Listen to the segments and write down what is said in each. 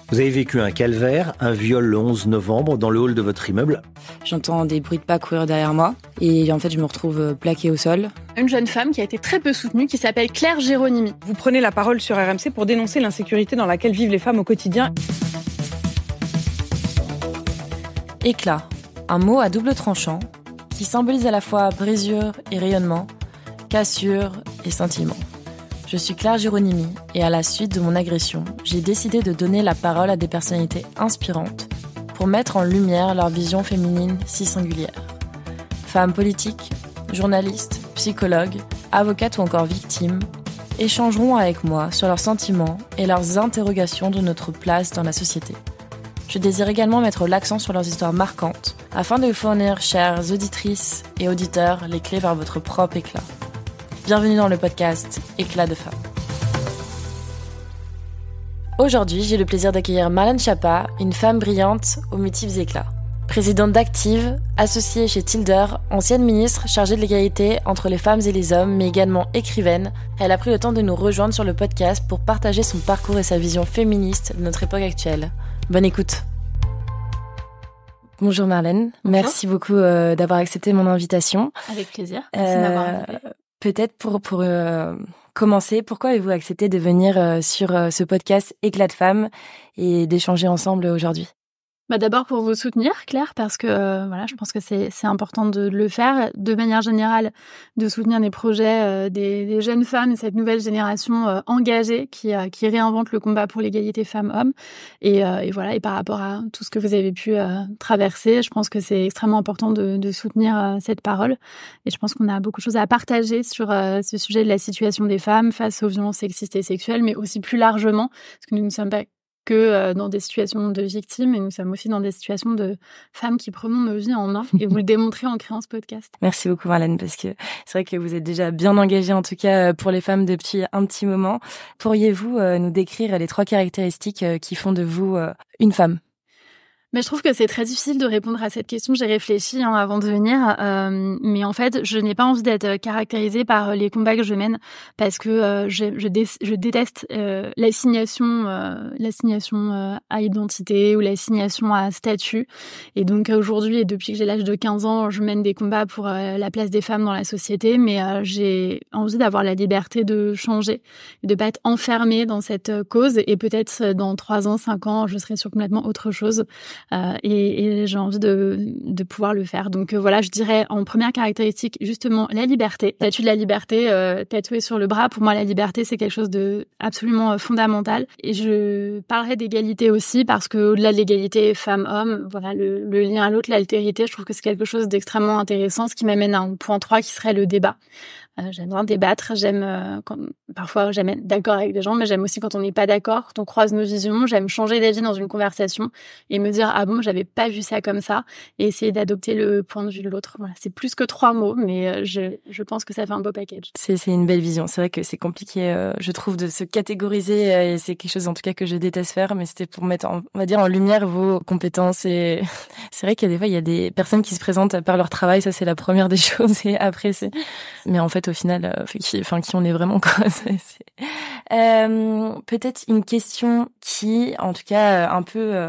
Vous avez vécu un calvaire, un viol le 11 novembre dans le hall de votre immeuble. J'entends des bruits de pas courir derrière moi et en fait je me retrouve plaquée au sol. Une jeune femme qui a été très peu soutenue, qui s'appelle Claire Géronimi. Vous prenez la parole sur RMC pour dénoncer l'insécurité dans laquelle vivent les femmes au quotidien. Éclat, un mot à double tranchant qui symbolise à la fois brisure et rayonnement, cassure et scintillement. Je suis Claire Géronimi et à la suite de mon agression, j'ai décidé de donner la parole à des personnalités inspirantes pour mettre en lumière leur vision féminine si singulière. Femmes politiques, journalistes, psychologues, avocates ou encore victimes échangeront avec moi sur leurs sentiments et leurs interrogations de notre place dans la société. Je désire également mettre l'accent sur leurs histoires marquantes afin de vous fournir, chères auditrices et auditeurs, les clés vers votre propre éclat. Bienvenue dans le podcast Éclat de femmes. Aujourd'hui, j'ai le plaisir d'accueillir Marlène Schiappa, une femme brillante aux multiples éclats. Présidente d'Active, associée chez Tilder, ancienne ministre chargée de l'égalité entre les femmes et les hommes, mais également écrivaine, elle a pris le temps de nous rejoindre sur le podcast pour partager son parcours et sa vision féministe de notre époque actuelle. Bonne écoute. Bonjour Marlène, Bonjour. Merci beaucoup d'avoir accepté mon invitation. Avec plaisir, merci de m'avoir invitée. Peut-être pour commencer, pourquoi avez-vous accepté de venir sur ce podcast Éclat de femmes et d'échanger ensemble aujourd'hui ? D'abord pour vous soutenir, Claire, parce que je pense que c'est important de le faire. De manière générale, de soutenir les projets des jeunes femmes et cette nouvelle génération engagée qui réinvente le combat pour l'égalité femmes-hommes. Et par rapport à tout ce que vous avez pu traverser, je pense que c'est extrêmement important de soutenir cette parole. Et je pense qu'on a beaucoup de choses à partager sur ce sujet de la situation des femmes face aux violences sexistes et sexuelles, mais aussi plus largement, parce que nous ne sommes pas que dans des situations de victimes, et nous sommes aussi dans des situations de femmes qui prenons nos vies en main, et vous le démontrez en créant ce podcast. Merci beaucoup Marlène, parce que c'est vrai que vous êtes déjà bien engagée, en tout cas pour les femmes depuis un petit moment. Pourriez-vous nous décrire les 3 caractéristiques qui font de vous une femme ? Mais je trouve que c'est très difficile de répondre à cette question. J'ai réfléchi avant de venir, mais en fait, je n'ai pas envie d'être caractérisée par les combats que je mène, parce que je déteste l'assignation à identité ou l'assignation à statut. Et donc aujourd'hui, et depuis que j'ai l'âge de 15 ans, je mène des combats pour la place des femmes dans la société, mais j'ai envie d'avoir la liberté de changer, de pas être enfermée dans cette cause, et peut-être dans 3 ans, 5 ans, je serai sur complètement autre chose. Et j'ai envie de pouvoir le faire. Donc je dirais en première caractéristique justement la liberté. Le statut de la liberté tatoué sur le bras. Pour moi, la liberté, c'est quelque chose de absolument fondamental. Et je parlerai d'égalité aussi, parce que au-delà de l'égalité femmes-hommes, le lien à l'autre, l'altérité, je trouve que c'est quelque chose d'extrêmement intéressant, ce qui m'amène à un point 3 qui serait le débat. J'aime bien débattre, parfois j'aime être d'accord avec des gens, mais j'aime aussi quand on n'est pas d'accord, quand on croise nos visions. J'aime changer d'avis dans une conversation et me dire « Ah bon, j'avais pas vu ça comme ça » et essayer d'adopter le point de vue de l'autre. Voilà, c'est plus que 3 mots, mais je pense que ça fait un beau package. C'est une belle vision. C'est vrai que c'est compliqué, je trouve, de se catégoriser, et c'est quelque chose en tout cas que je déteste faire, mais c'était pour mettre, on va dire, en lumière vos compétences. Et c'est vrai qu'il y a des fois, il y a des personnes qui se présentent par leur travail, ça c'est la première des choses, et après c'est... Mais en fait, au final, qui on est vraiment, quoi. Peut-être une question qui, en tout cas, un peu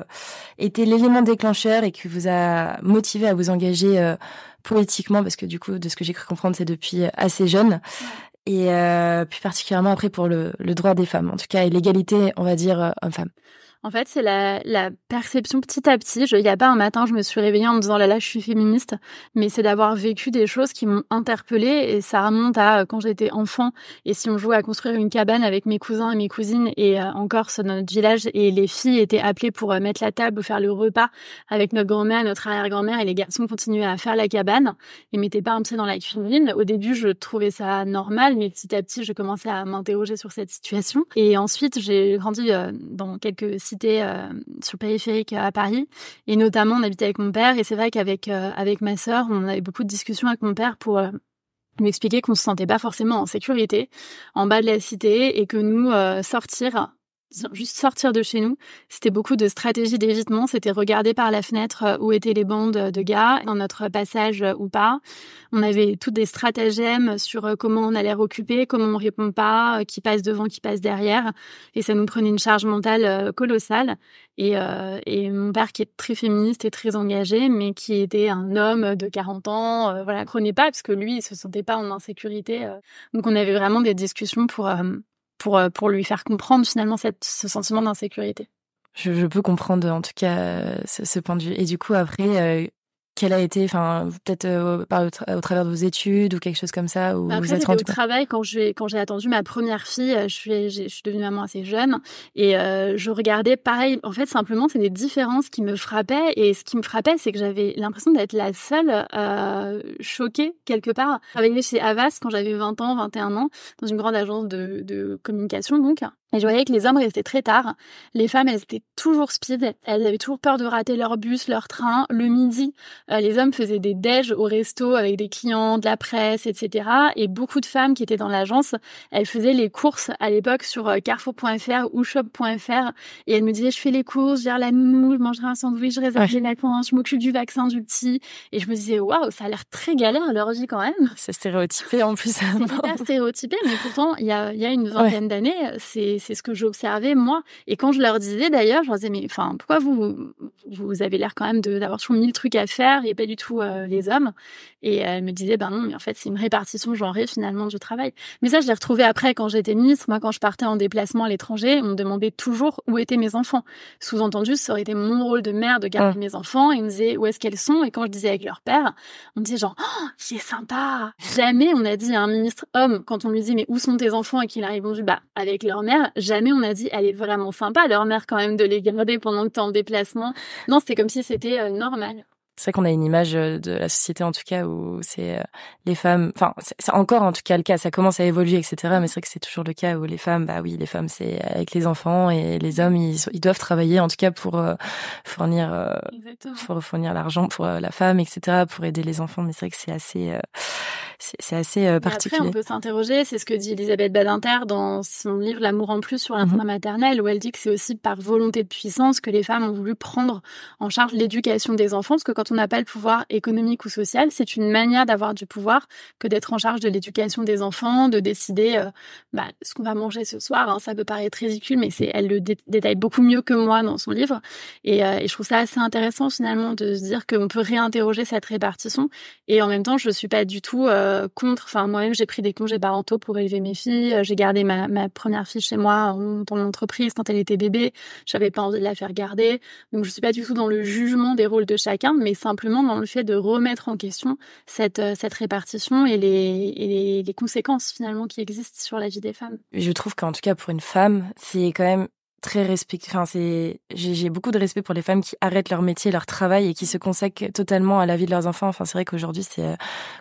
était l'élément déclencheur et qui vous a motivé à vous engager politiquement, parce que du coup, de ce que j'ai cru comprendre, c'est depuis assez jeune. Et plus particulièrement après pour le droit des femmes, en tout cas, et l'égalité, on va dire, homme-femme. En fait, c'est la perception petit à petit. Il y a pas un matin, je me suis réveillée en me disant là, je suis féministe, mais c'est d'avoir vécu des choses qui m'ont interpellée, et ça remonte à quand j'étais enfant. Et si on jouait à construire une cabane avec mes cousins et mes cousines, et en Corse, dans notre village, et les filles étaient appelées pour mettre la table ou faire le repas avec notre grand-mère et notre arrière-grand-mère, et les garçons continuaient à faire la cabane et mettaient pas un pied dans la cuisine. Au début, je trouvais ça normal, mais petit à petit, je commençais à m'interroger sur cette situation. Et ensuite, j'ai grandi dans quelques cités sur le périphérique à Paris, et notamment on habitait avec mon père, et c'est vrai qu'avec ma sœur, on avait beaucoup de discussions avec mon père pour lui expliquer qu'on se sentait pas forcément en sécurité en bas de la cité, et que nous sortir juste sortir de chez nous. C'était beaucoup de stratégies d'évitement. C'était regarder par la fenêtre où étaient les bandes de gars dans notre passage ou pas. On avait toutes des stratagèmes sur comment on allait recouper, comment on répond pas, qui passe devant, qui passe derrière. Et ça nous prenait une charge mentale colossale. Et mon père, qui est très féministe et très engagé, mais qui était un homme de 40 ans, prenait pas parce que lui, il se sentait pas en insécurité. Donc on avait vraiment des discussions pour lui faire comprendre finalement ce sentiment d'insécurité. Je peux comprendre en tout cas ce point de vue. Et du coup après, quel a été, peut-être au travers de vos études ou quelque chose comme ça, où après, vous êtes rendu compte? Au travail, quand j'ai attendu ma première fille, je suis devenue maman assez jeune et je regardais pareil. En fait, simplement, c'est des différences qui me frappaient et ce qui me frappait, c'est que j'avais l'impression d'être la seule choquée quelque part. Je travaillais chez Havas quand j'avais 20 ans, 21 ans, dans une grande agence de communication donc. Et je voyais que les hommes restaient très tard. Les femmes, elles étaient toujours speed. Elles avaient toujours peur de rater leur bus, leur train. Le midi, les hommes faisaient des déj au resto avec des clients, de la presse, etc. Et beaucoup de femmes qui étaient dans l'agence, elles faisaient les courses à l'époque sur Carrefour.fr ou Shop.fr. Et elles me disaient, je fais les courses, je gère la nounou, je mangerai un sandwich, je réserve les vacances, je m'occupe du vaccin du petit. Et je me disais, waouh, ça a l'air très galère leur vie quand même. C'est stéréotypé en plus. C'est hyper stéréotypé, mais pourtant, il y a une vingtaine d'années, c'est ce que j'observais moi. Et quand je leur disais d'ailleurs, je leur disais, mais pourquoi vous avez l'air quand même d'avoir toujours 1000 trucs à faire et pas du tout les hommes. Et elle me disait, non, mais en fait, c'est une répartition genrée finalement du travail. Mais ça, je l'ai retrouvé après quand j'étais ministre. Moi, quand je partais en déplacement à l'étranger, on me demandait toujours où étaient mes enfants. Sous-entendu, ça aurait été mon rôle de mère de garder mes enfants. Et ils me disaient, où est-ce qu'elles sont? Et quand je disais avec leur père, on me disait genre, oh, il est sympa. Jamais on a dit à un ministre homme, quand on lui dit, mais où sont tes enfants? Et qu'il a répondu, avec leur mère. Jamais on a dit, elle est vraiment sympa, leur mère quand même, de les garder pendant que t'es en déplacement. Non, c'était comme si c'était normal. C'est vrai qu'on a une image de la société, en tout cas, où c'est les femmes... c'est encore, en tout cas, le cas. Ça commence à évoluer, etc. Mais c'est vrai que c'est toujours le cas où les femmes, les femmes, c'est avec les enfants. Et les hommes, ils doivent travailler, en tout cas, pour fournir l'argent pour la femme, etc., pour aider les enfants. Mais c'est vrai que c'est assez particulier. Après, on peut s'interroger. C'est ce que dit Elisabeth Badinter dans son livre L'amour en plus sur l'instinct maternel, où elle dit que c'est aussi par volonté de puissance que les femmes ont voulu prendre en charge l'éducation des enfants, parce que quand on n'a pas le pouvoir économique ou social, c'est une manière d'avoir du pouvoir que d'être en charge de l'éducation des enfants, de décider ce qu'on va manger ce soir. Ça peut paraître ridicule, mais elle le détaille beaucoup mieux que moi dans son livre. Et je trouve ça assez intéressant finalement de se dire qu'on peut réinterroger cette répartition. Et en même temps, je suis pas du tout contre. Moi-même, j'ai pris des congés parentaux pour élever mes filles. J'ai gardé ma première fille chez moi dans mon entreprise quand elle était bébé. J'avais pas envie de la faire garder. Donc, je suis pas du tout dans le jugement des rôles de chacun, mais simplement dans le fait de remettre en question cette répartition et les conséquences finalement qui existent sur la vie des femmes. Je trouve qu'en tout cas pour une femme, c'est quand même très j'ai beaucoup de respect pour les femmes qui arrêtent leur métier, leur travail et qui se consacrent totalement à la vie de leurs enfants. C'est vrai qu'aujourd'hui c'est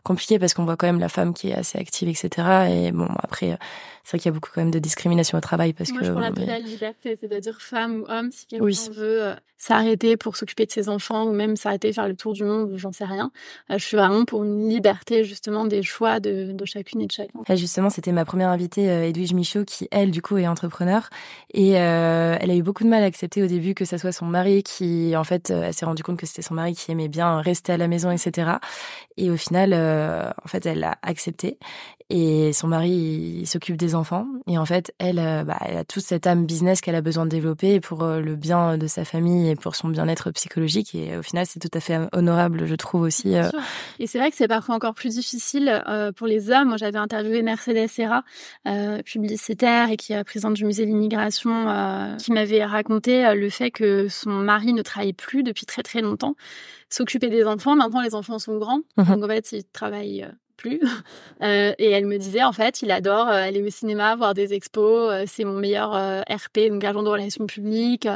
compliqué parce qu'on voit quand même la femme qui est assez active, etc. Et bon, après c'est vrai qu'il y a beaucoup quand même de discrimination au travail parce Moi, que... je prends la totale liberté, c'est-à-dire femme ou homme, si quelqu'un veut s'arrêter pour s'occuper de ses enfants ou même s'arrêter faire le tour du monde, j'en sais rien. Je suis vraiment pour une liberté justement des choix de chacune et de chacun. Et justement, c'était ma première invitée, Edwige Michaud, qui elle du coup est entrepreneur et elle a eu beaucoup de mal à accepter au début que ça soit son mari qui, en fait, elle s'est rendue compte que c'était son mari qui aimait bien rester à la maison, etc. Et au final, en fait, elle a accepté. Et son mari, il s'occupe des enfants. Et en fait, elle a toute cette âme business qu'elle a besoin de développer pour le bien de sa famille et pour son bien-être psychologique. Et au final, c'est tout à fait honorable, je trouve aussi. Et c'est vrai que c'est parfois encore plus difficile pour les hommes. Moi, j'avais interviewé Mercedes Serra, publicitaire et qui est présidente du musée de l'immigration, qui m'avait raconté le fait que son mari ne travaillait plus depuis très très longtemps, s'occupait des enfants. Maintenant, les enfants sont grands, donc en fait, il travaille plus. Et elle me disait, en fait, il adore aller au cinéma, voir des expos. C'est mon meilleur RP, donc agent de relations publiques.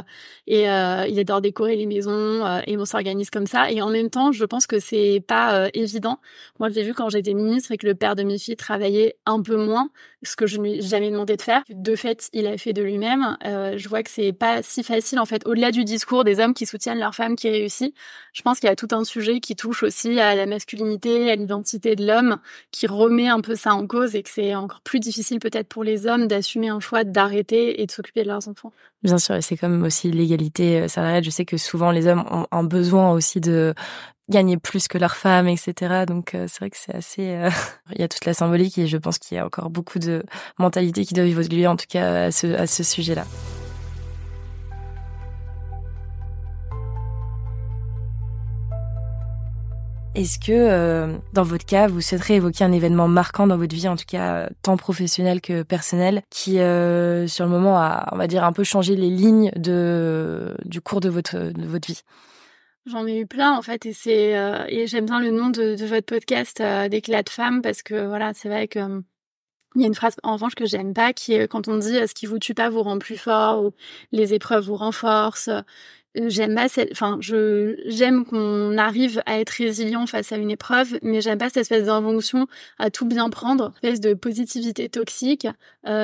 Et il adore décorer les maisons. Et on s'organise comme ça. Et en même temps, je pense que c'est pas évident. Moi, j'ai vu quand j'étais ministre et que le père de mes filles travaillait un peu moins, ce que je ne lui ai jamais demandé de faire. De fait, il a fait de lui-même. Je vois que c'est pas si facile, en fait. Au-delà du discours des hommes qui soutiennent leur femme qui réussit, je pense qu'il y a tout un sujet qui touche aussi à la masculinité, à l'identité de l'homme, femme qui remet un peu ça en cause et que c'est encore plus difficile peut-être pour les hommes d'assumer un choix d'arrêter et de s'occuper de leurs enfants. Bien sûr, et c'est comme aussi l'égalité salariale. Je sais que souvent les hommes ont un besoin aussi de gagner plus que leurs femmes, etc. Donc c'est vrai que c'est assez... Il y a toute la symbolique et je pense qu'il y a encore beaucoup de mentalités qui doivent évoluer en tout cas à ce sujet-là. Est-ce que, dans votre cas, vous souhaiterez évoquer un événement marquant dans votre vie, en tout cas tant professionnel que personnel, qui, sur le moment, a, on va dire, un peu changé les lignes du cours de votre vie? J'en ai eu plein en fait et j'aime bien le nom de votre podcast d'éclat de femme parce que voilà, c'est vrai que il y a une phrase en revanche que j'aime pas qui est quand on dit ce qui vous tue pas vous rend plus fort ou les épreuves vous renforcent. J'aime pas j'aime qu'on arrive à être résilient face à une épreuve, mais j'aime pas cette espèce d'injonction à tout bien prendre, une espèce de positivité toxique.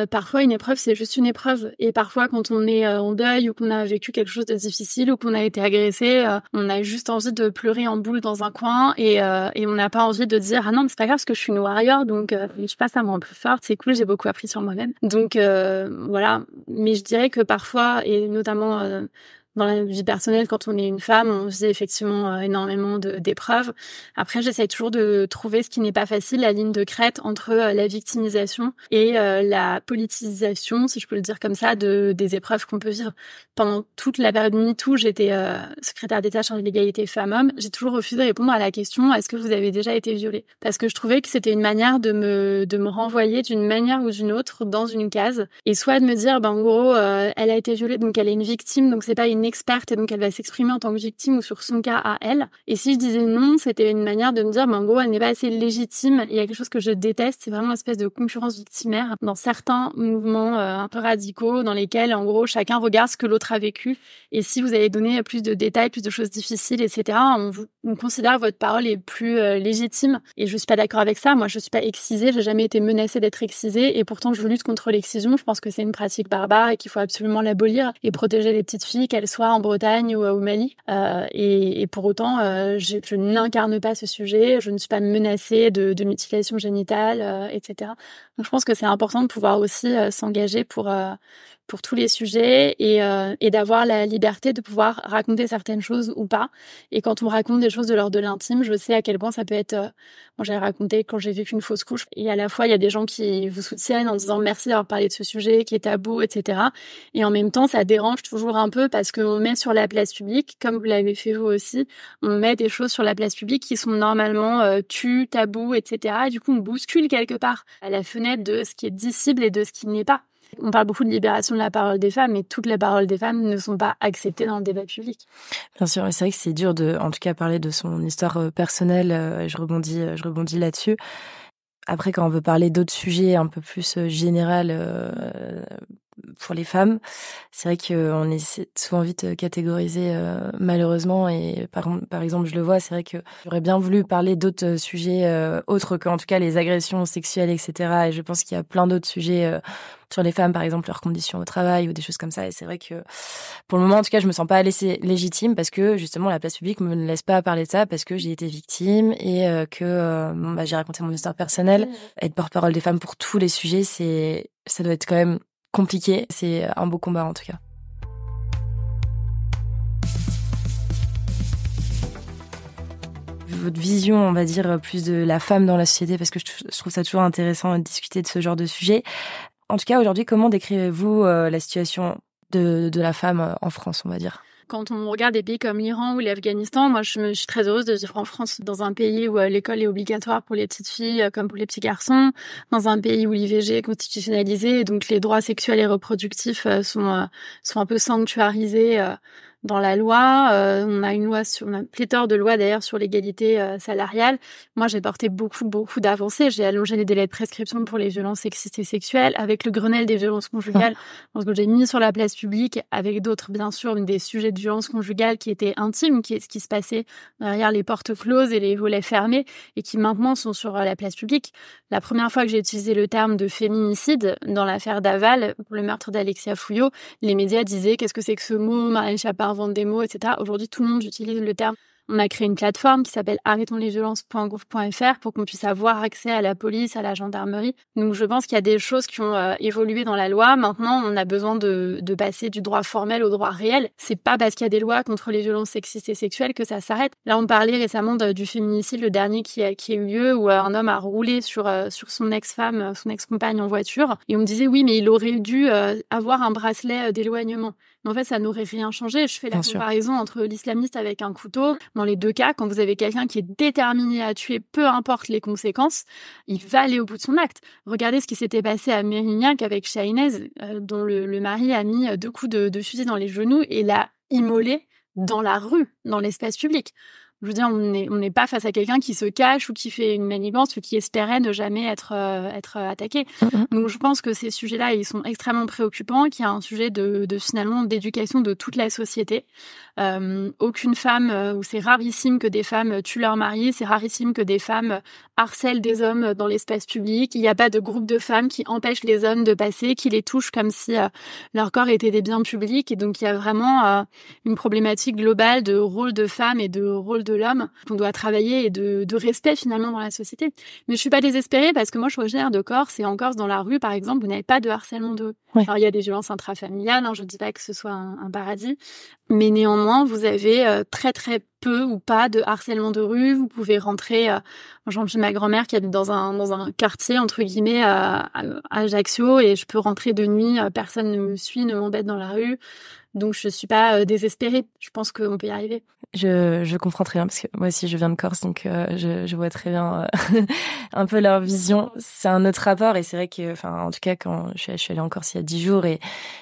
Parfois une épreuve c'est juste une épreuve, et parfois quand on est en deuil ou qu'on a vécu quelque chose de difficile ou qu'on a été agressé, on a juste envie de pleurer en boule dans un coin et on n'a pas envie de dire ah non mais c'est pas grave parce que je suis une warrior donc je sais pas, ça me rend plus forte, c'est cool, j'ai beaucoup appris sur moi-même. Donc voilà, mais je dirais que parfois et notamment dans la vie personnelle, quand on est une femme, on vit effectivement énormément d'épreuves. Après, j'essaie toujours de trouver ce qui n'est pas facile, la ligne de crête entre la victimisation et la politisation, si je peux le dire comme ça, des épreuves qu'on peut vivre. Pendant toute la période MeToo, j'étais secrétaire d'État chargée de l'égalité femmes-hommes. J'ai toujours refusé de répondre à la question « Est-ce que vous avez déjà été violée ?» Parce que je trouvais que c'était une manière de me renvoyer d'une manière ou d'une autre dans une case. Et soit de me dire, en gros, elle a été violée, donc elle est une victime, donc c'est pas une experte et donc elle va s'exprimer en tant que victime ou sur son cas à elle. Et si je disais non, c'était une manière de me dire en gros elle n'est pas assez légitime. Il y a quelque chose que je déteste, c'est vraiment une espèce de concurrence victimaire dans certains mouvements un peu radicaux dans lesquels en gros chacun regarde ce que l'autre a vécu, et si vous avez donné plus de détails, plus de choses difficiles, etc., on considère que votre parole est plus légitime, et je suis pas d'accord avec ça. Moi je suis pas excisée, j'ai jamais été menacée d'être excisée, et pourtant je lutte contre l'excision. Je pense que c'est une pratique barbare et qu'il faut absolument l'abolir et protéger les petites filles, qu'elles soient en Bretagne ou au Mali. Et pour autant, je n'incarne pas ce sujet, je ne suis pas menacée de mutilation génitale, etc. Donc je pense que c'est important de pouvoir aussi s'engager pour tous les sujets et d'avoir la liberté de pouvoir raconter certaines choses ou pas. Et quand on raconte des choses de l'ordre de l'intime, je sais à quel point ça peut être... Moi, j'ai raconté quand j'ai vécu une fausse couche. Et à la fois, il y a des gens qui vous soutiennent en disant merci d'avoir parlé de ce sujet qui est tabou, etc. Et en même temps, ça dérange toujours un peu parce qu'on met sur la place publique, comme vous l'avez fait vous aussi, on met des choses sur la place publique qui sont normalement tabous, etc. Et du coup, on bouscule quelque part à la fenêtre de ce qui est dissible et de ce qui n'est pas. On parle beaucoup de libération de la parole des femmes, mais toutes les paroles des femmes ne sont pas acceptées dans le débat public. Bien sûr, c'est vrai que c'est dur en tout cas, parler de son histoire personnelle. Je rebondis là-dessus. Après, quand on veut parler d'autres sujets un peu plus général pour les femmes, c'est vrai qu'on est souvent vite catégorisé malheureusement. Et par exemple, je le vois, c'est vrai que j'aurais bien voulu parler d'autres sujets autres qu'en tout cas les agressions sexuelles, etc. Et je pense qu'il y a plein d'autres sujets sur les femmes, par exemple leurs conditions au travail ou des choses comme ça. Et c'est vrai que pour le moment, en tout cas, je me sens pas laissée légitime parce que justement la place publique me ne laisse pas parler de ça parce que j'ai été victime et que j'ai raconté mon histoire personnelle. Être porte-parole des femmes pour tous les sujets, ça doit être quand même compliqué. C'est un beau combat en tout cas. Votre vision, on va dire, plus de la femme dans la société, parce que je trouve ça toujours intéressant de discuter de ce genre de sujet. En tout cas, aujourd'hui, comment décrivez-vous la situation de la femme en France, on va dire ? Quand on regarde des pays comme l'Iran ou l'Afghanistan, moi je suis très heureuse de vivre en France, dans un pays où l'école est obligatoire pour les petites filles comme pour les petits garçons, dans un pays où l'IVG est constitutionnalisé, donc les droits sexuels et reproductifs sont un peu sanctuarisés dans la loi. On a pléthore de lois d'ailleurs sur l'égalité salariale. Moi, j'ai porté beaucoup d'avancées. J'ai allongé les délais de prescription pour les violences sexistes et sexuelles, avec le Grenelle des violences conjugales. Parce que j'ai mis sur la place publique, avec d'autres, bien sûr, des sujets de violence conjugale qui étaient intimes, ce qui se passait derrière les portes closes et les volets fermés, et qui maintenant sont sur la place publique. La première fois que j'ai utilisé le terme de féminicide dans l'affaire Daval, pour le meurtre d'Alexia Fouillot, les médias disaient qu'est-ce que c'est que ce mot, Marlène Schiappa invente des mots, etc. Aujourd'hui, tout le monde utilise le terme. On a créé une plateforme qui s'appelle arrêtonslesviolences.gouv.fr pour qu'on puisse avoir accès à la police, à la gendarmerie. Donc je pense qu'il y a des choses qui ont évolué dans la loi. Maintenant, on a besoin de passer du droit formel au droit réel. C'est pas parce qu'il y a des lois contre les violences sexistes et sexuelles que ça s'arrête. Là, on parlait récemment du féminicide, le dernier qui a eu lieu, où un homme a roulé sur son ex-femme, son ex-compagne en voiture. Et on me disait, oui, mais il aurait dû avoir un bracelet d'éloignement. Mais en fait, ça n'aurait rien changé. Je fais la comparaison entre l'islamiste avec un couteau. Dans les deux cas, quand vous avez quelqu'un qui est déterminé à tuer, peu importe les conséquences, il va aller au bout de son acte. Regardez ce qui s'était passé à Mérignac avec Shahinez, dont le mari a mis 2 coups de fusil dans les genoux et l'a immolé dans la rue, dans l'espace public. Je veux dire, on n'est pas face à quelqu'un qui se cache ou qui fait une manigance ou qui espérait ne jamais être attaqué. Donc, je pense que ces sujets-là, ils sont extrêmement préoccupants, qu'il y a un sujet de finalement d'éducation de toute la société. Aucune femme, ou c'est rarissime que des femmes tuent leur mari, c'est rarissime que des femmes harcèlent des hommes dans l'espace public. Il n'y a pas de groupe de femmes qui empêchent les hommes de passer, qui les touchent comme si leur corps était des biens publics. Et donc, il y a vraiment une problématique globale de rôle de femme et de rôle de l'homme qu'on doit travailler et de respect finalement dans la société. Mais je suis pas désespérée parce que moi, je suis originaire de Corse et en Corse, dans la rue, par exemple, vous n'avez pas de harcèlement de rue. Ouais. Alors, il y a des violences intrafamiliales, je ne dis pas que ce soit un paradis, mais néanmoins, vous avez très très peu ou pas de harcèlement de rue. Vous pouvez rentrer, j'ai ma grand-mère qui habite dans un quartier entre guillemets à Ajaccio et je peux rentrer de nuit, personne ne me suit, ne m'embête dans la rue. Donc je suis pas désespérée. Je pense qu'on peut y arriver. Je comprends très bien parce que moi aussi je viens de Corse, donc je vois très bien un peu leur vision. C'est un autre rapport et c'est vrai que, en tout cas quand je suis allée en Corse il y a 10 jours et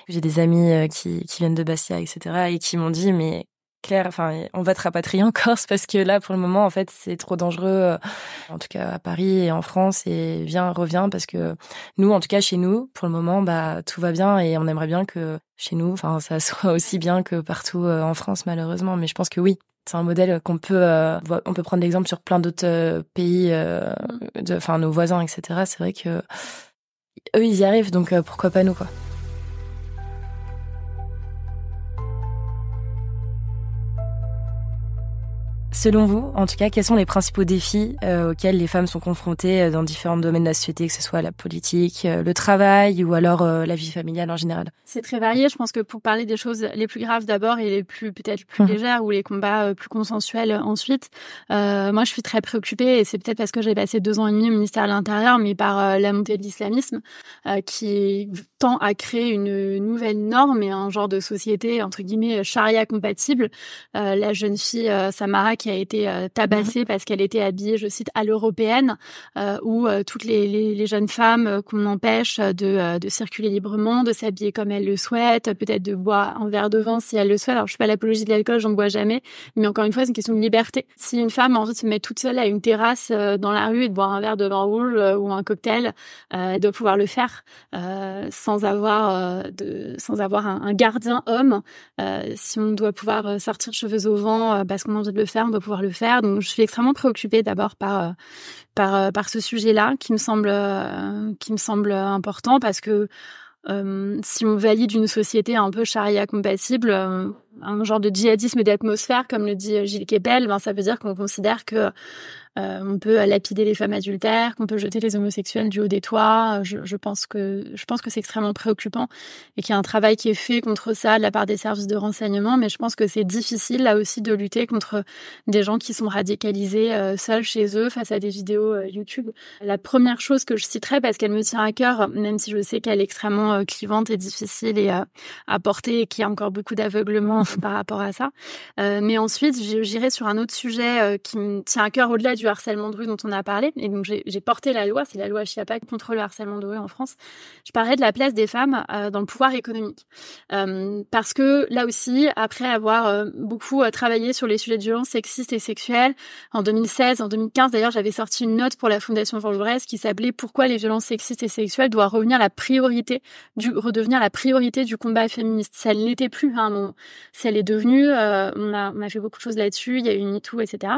j'ai des amis qui viennent de Bastia, etc. et qui m'ont dit mais Claire, on va te rapatrier en Corse parce que là, pour le moment, en fait, c'est trop dangereux, en tout cas à Paris et en France, et reviens, parce que nous, en tout cas, chez nous, pour le moment, tout va bien et on aimerait bien que chez nous, ça soit aussi bien que partout en France, malheureusement. Mais je pense que oui, c'est un modèle qu'on peut, on peut prendre l'exemple sur plein d'autres pays, nos voisins, etc. C'est vrai que eux, ils y arrivent, donc pourquoi pas nous, quoi. Selon vous, en tout cas, quels sont les principaux défis auxquels les femmes sont confrontées dans différents domaines de la société, que ce soit la politique, le travail ou alors la vie familiale en général? C'est très varié. Je pense que pour parler des choses les plus graves d'abord et les plus peut-être plus légères ou les combats plus consensuels ensuite, moi je suis très préoccupée et c'est peut-être parce que j'ai passé 2 ans et demi au ministère de l'Intérieur, mais par la montée de l'islamisme qui tend à créer une nouvelle norme et un genre de société entre guillemets charia compatible. La jeune fille Samara qui a été tabassée parce qu'elle était habillée, je cite, à l'européenne, où toutes les jeunes femmes qu'on empêche de circuler librement, de s'habiller comme elles le souhaitent, peut-être de boire un verre de vin si elles le souhaitent. Alors, je fais pas l'apologie de l'alcool, j'en bois jamais, mais encore une fois, c'est une question de liberté. Si une femme a envie de se mettre toute seule à une terrasse dans la rue et de boire un verre de vin rouge ou un cocktail, elle doit pouvoir le faire sans avoir un gardien homme. Si on doit pouvoir sortir cheveux au vent parce qu'on a envie de le faire, on doit pouvoir le faire. Donc, je suis extrêmement préoccupée d'abord par ce sujet-là qui me semble important parce que si on valide une société un peu charia compatible, un genre de djihadisme d'atmosphère, comme le dit Gilles Kepel, ça veut dire qu'on considère que on peut lapider les femmes adultères, qu'on peut jeter les homosexuels du haut des toits. Je pense que c'est extrêmement préoccupant et qu'il y a un travail qui est fait contre ça de la part des services de renseignement, mais je pense que c'est difficile là aussi de lutter contre des gens qui sont radicalisés seuls chez eux face à des vidéos YouTube. La première chose que je citerai, parce qu'elle me tient à cœur, même si je sais qu'elle est extrêmement clivante et difficile et à porter et qu'il y a encore beaucoup d'aveuglement par rapport à ça. Mais ensuite, j'irai sur un autre sujet qui me tient à cœur au-delà du harcèlement de rue dont on a parlé. Et donc, j'ai porté la loi, c'est la loi Chiappa contre le harcèlement de rue en France. Je parlais de la place des femmes dans le pouvoir économique. Parce que là aussi, après avoir beaucoup travaillé sur les sujets de violence sexistes et sexuelles, en 2016, en 2015, d'ailleurs, j'avais sorti une note pour la Fondation Georges Jaurès qui s'appelait « Pourquoi les violences sexistes et sexuelles doivent redevenir la priorité du combat féministe ». Ça ne l'était plus à un moment. Si elle est devenue, on a fait beaucoup de choses là-dessus, il y a eu MeToo, etc.